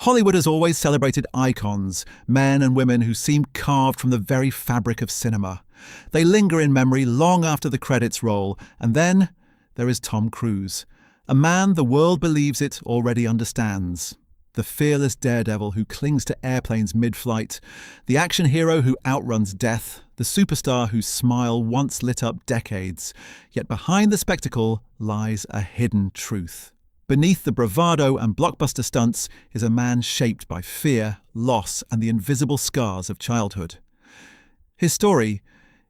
Hollywood has always celebrated icons, men and women who seem carved from the very fabric of cinema. They linger in memory long after the credits roll, and then there is Tom Cruise, a man the world believes it already understands. The fearless daredevil who clings to airplanes mid-flight, the action hero who outruns death, the superstar whose smile once lit up decades. Yet behind the spectacle lies a hidden truth. Beneath the bravado and blockbuster stunts is a man shaped by fear, loss, and the invisible scars of childhood. His story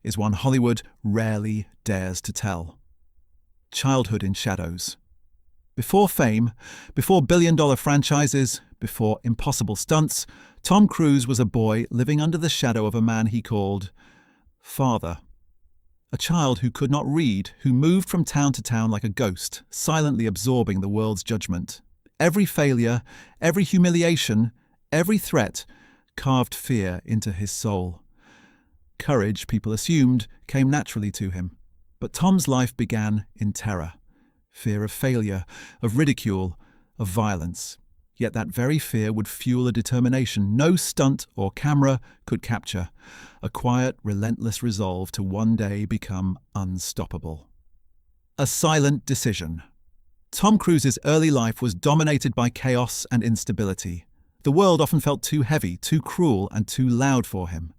is one Hollywood rarely dares to tell. Childhood in shadows. Before fame, before billion-dollar franchises, before impossible stunts, Tom Cruise was a boy living under the shadow of a man he called Father. A child who could not read, who moved from town to town like a ghost, silently absorbing the world's judgment. Every failure, every humiliation, every threat carved fear into his soul. Courage, people assumed, came naturally to him. But Tom's life began in terror. Fear of failure, of ridicule, of violence. Yet that very fear would fuel a determination no stunt or camera could capture, a quiet, relentless resolve to one day become unstoppable. A silent decision. Tom Cruise's early life was dominated by chaos and instability. The world often felt too heavy, too cruel, and too loud for him.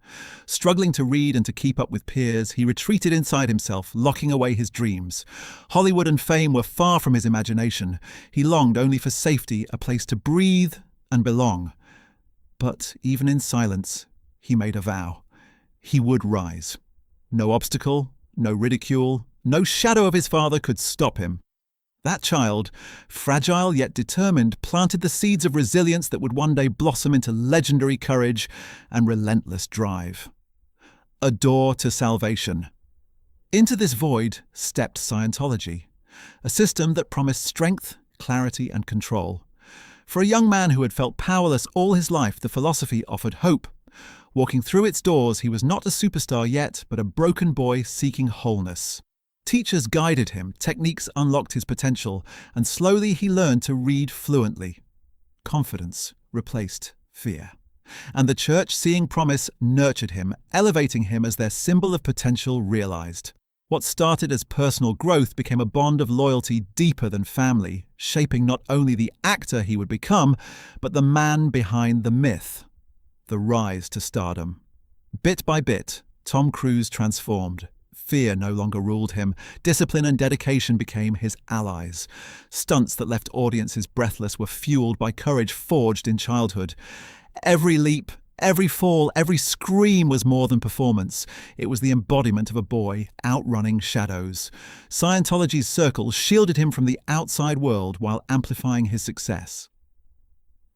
Struggling to read and to keep up with peers, he retreated inside himself, locking away his dreams. Hollywood and fame were far from his imagination. He longed only for safety, a place to breathe and belong. But even in silence, he made a vow. He would rise. No obstacle, no ridicule, no shadow of his father could stop him. That child, fragile yet determined, planted the seeds of resilience that would one day blossom into legendary courage and relentless drive. A door to salvation. Into this void stepped Scientology, a system that promised strength, clarity, and control. For a young man who had felt powerless all his life, the philosophy offered hope. Walking through its doors, he was not a superstar yet, but a broken boy seeking wholeness. Teachers guided him, techniques unlocked his potential, and slowly he learned to read fluently. Confidence replaced fear. And the church, seeing promise, nurtured him, elevating him as their symbol of potential realized. What started as personal growth became a bond of loyalty deeper than family, shaping not only the actor he would become, but the man behind the myth, the rise to stardom. Bit by bit, Tom Cruise transformed. Fear no longer ruled him. Discipline and dedication became his allies. Stunts that left audiences breathless were fueled by courage forged in childhood. Every leap, every fall, every scream was more than performance. It was the embodiment of a boy outrunning shadows. Scientology's circles shielded him from the outside world while amplifying his success.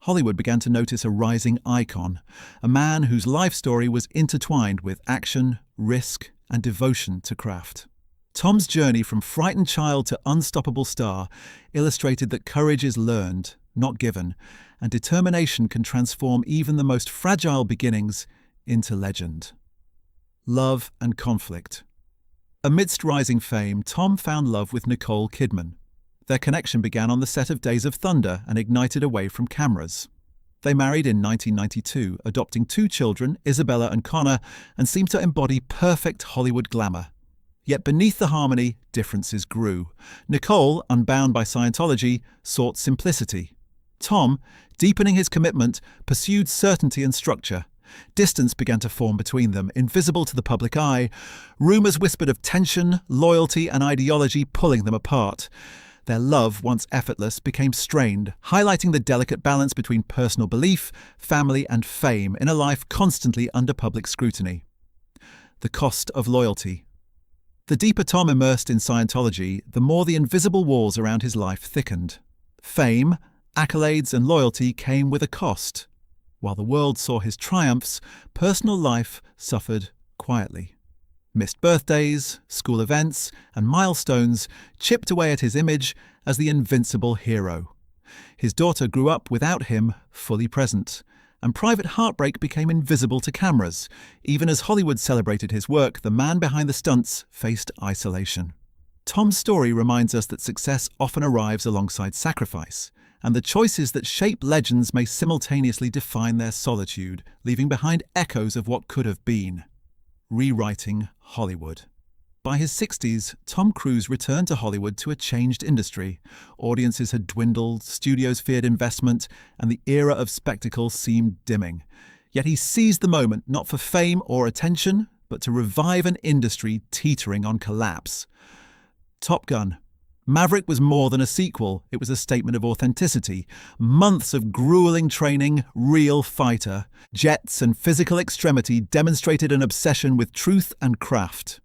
Hollywood began to notice a rising icon, a man whose life story was intertwined with action, risk, and devotion to craft. Tom's journey from frightened child to unstoppable star illustrated that courage is learned, not given, and determination can transform even the most fragile beginnings into legend. Love and conflict. Amidst rising fame, Tom found love with Nicole Kidman. Their connection began on the set of Days of Thunder and ignited away from cameras. They married in 1992, adopting 2 children, Isabella and Connor, and seemed to embody perfect Hollywood glamour. Yet beneath the harmony, differences grew. Nicole, unbound by Scientology, sought simplicity. Tom, deepening his commitment, pursued certainty and structure. Distance began to form between them, invisible to the public eye. Rumors whispered of tension, loyalty, and ideology pulling them apart. Their love, once effortless, became strained, highlighting the delicate balance between personal belief, family, and fame in a life constantly under public scrutiny. The cost of loyalty. The deeper Tom immersed in Scientology, the more the invisible walls around his life thickened. Fame, accolades, and loyalty came with a cost. While the world saw his triumphs, personal life suffered quietly. Missed birthdays, school events, and milestones chipped away at his image as the invincible hero. His daughter grew up without him fully present, and private heartbreak became invisible to cameras. Even as Hollywood celebrated his work, the man behind the stunts faced isolation. Tom's story reminds us that success often arrives alongside sacrifice, and the choices that shape legends may simultaneously define their solitude, leaving behind echoes of what could have been. Rewriting Hollywood. By his 60s, Tom Cruise returned to Hollywood to a changed industry. Audiences had dwindled, studios feared investment, and the era of spectacle seemed dimming. Yet he seized the moment not for fame or attention, but to revive an industry teetering on collapse. Top Gun. Maverick was more than a sequel, it was a statement of authenticity. Months of grueling training, real fighter. Jets and physical extremity demonstrated an obsession with truth and craft.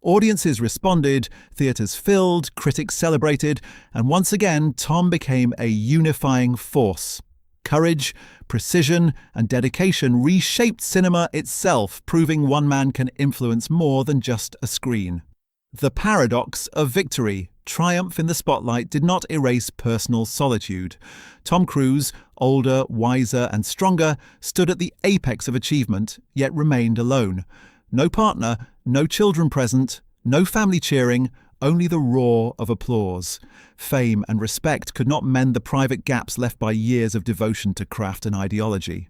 Audiences responded, theaters filled, critics celebrated, and once again Tom became a unifying force. Courage, precision, and dedication reshaped cinema itself, proving one man can influence more than just a screen. The paradox of victory. Triumph in the spotlight did not erase personal solitude. Tom Cruise, older, wiser, and stronger, stood at the apex of achievement, yet remained alone. No partner, no children present, no family cheering, only the roar of applause. Fame and respect could not mend the private gaps left by years of devotion to craft and ideology.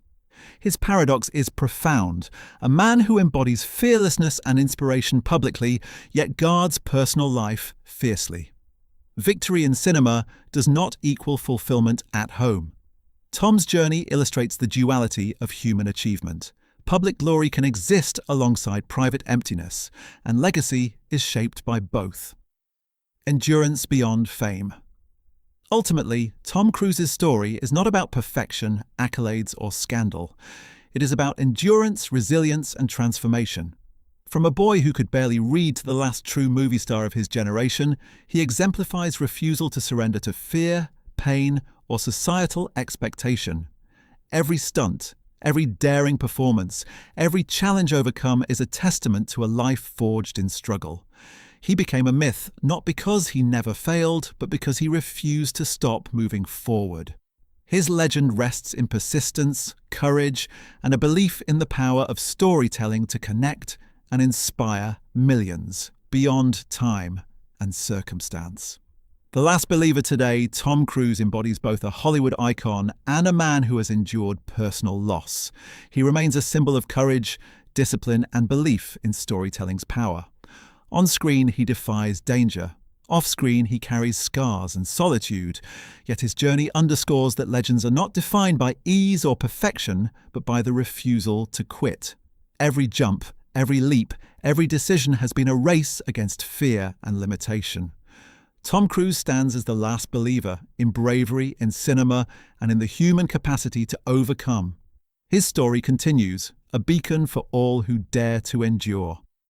His paradox is profound. A man who embodies fearlessness and inspiration publicly, yet guards personal life fiercely. Victory in cinema does not equal fulfillment at home. Tom's journey illustrates the duality of human achievement. Public glory can exist alongside private emptiness, and legacy is shaped by both. Endurance beyond fame. Ultimately, Tom Cruise's story is not about perfection, accolades, or scandal. It is about endurance, resilience, and transformation. From a boy who could barely read to the last true movie star of his generation, he exemplifies refusal to surrender to fear, pain, or societal expectation. Every stunt, every daring performance, every challenge overcome is a testament to a life forged in struggle. He became a myth, not because he never failed, but because he refused to stop moving forward. His legend rests in persistence, courage, and a belief in the power of storytelling to connect and inspire millions beyond time and circumstance. The last believer today, Tom Cruise embodies both a Hollywood icon and a man who has endured personal loss. He remains a symbol of courage, discipline, and belief in storytelling's power. On screen, he defies danger. Off screen, he carries scars and solitude. Yet his journey underscores that legends are not defined by ease or perfection, but by the refusal to quit. Every jump, every leap, every decision has been a race against fear and limitation. Tom Cruise stands as the last believer in bravery, in cinema, and in the human capacity to overcome. His story continues, a beacon for all who dare to endure.